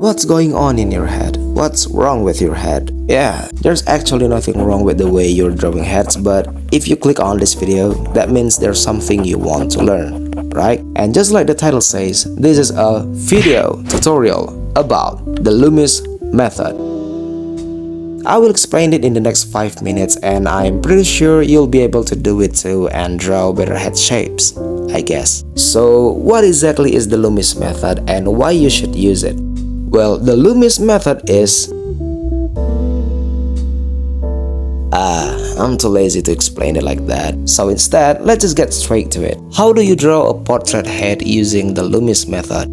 What's going on in your head? What's wrong with your head? Yeah, there's actually nothing wrong with the way you're drawing heads, but if you click on this video, that means there's something you want to learn, right? And just like the title says, this is a video tutorial about the Loomis Method. I will explain it in the next 5 minutes, and I'm pretty sure you'll be able to do it too and draw better head shapes, I guess. So what exactly is the Loomis Method and why you should use it? Well, the Loomis Method is... I'm too lazy to explain it like that. So instead, let's just get straight to it. How do you draw a portrait head using the Loomis Method?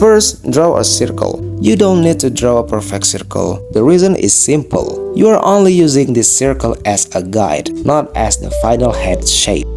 First, draw a circle. You don't need to draw a perfect circle. The reason is simple. You are only using this circle as a guide, not as the final head shape.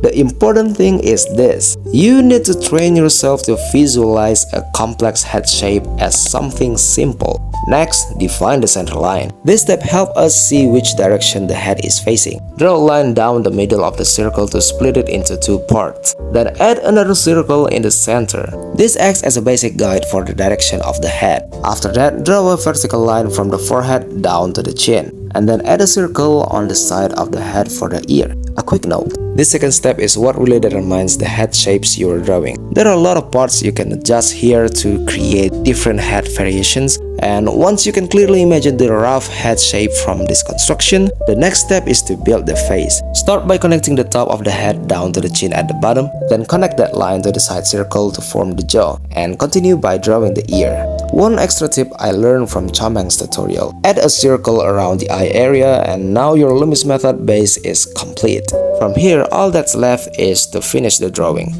The important thing is this: you need to train yourself to visualize a complex head shape as something simple. Next, define the center line. This step helps us see which direction the head is facing. Draw a line down the middle of the circle to split it into 2 parts. Then add another circle in the center. This acts as a basic guide for the direction of the head. After that, draw a vertical line from the forehead down to the chin, and then add a circle on the side of the head for the ear. A quick note: this second step is what really determines the head shapes you are drawing. There are a lot of parts you can adjust here to create different head variations, and once you can clearly imagine the rough head shape from this construction, the next step is to build the face. Start by connecting the top of the head down to the chin at the bottom, then connect that line to the side circle to form the jaw, and continue by drawing the ear. One extra tip I learned from Chamang's tutorial: add a circle around the eye area, and now your Loomis Method base is complete. From here, all that's left is to finish the drawing.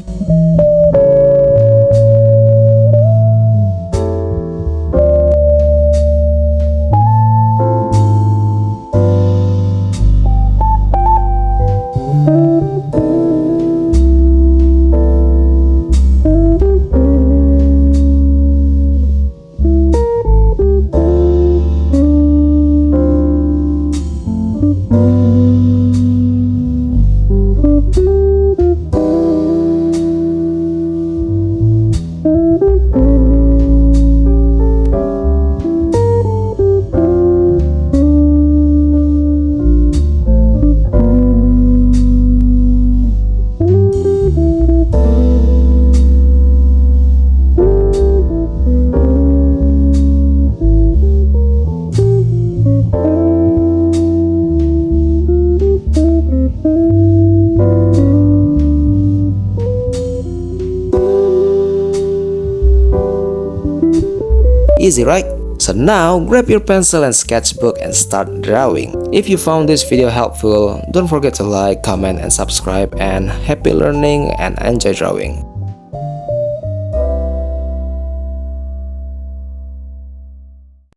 Easy, right? So now, grab your pencil and sketchbook and start drawing. If you found this video helpful, don't forget to like, comment, and subscribe, and happy learning and enjoy drawing.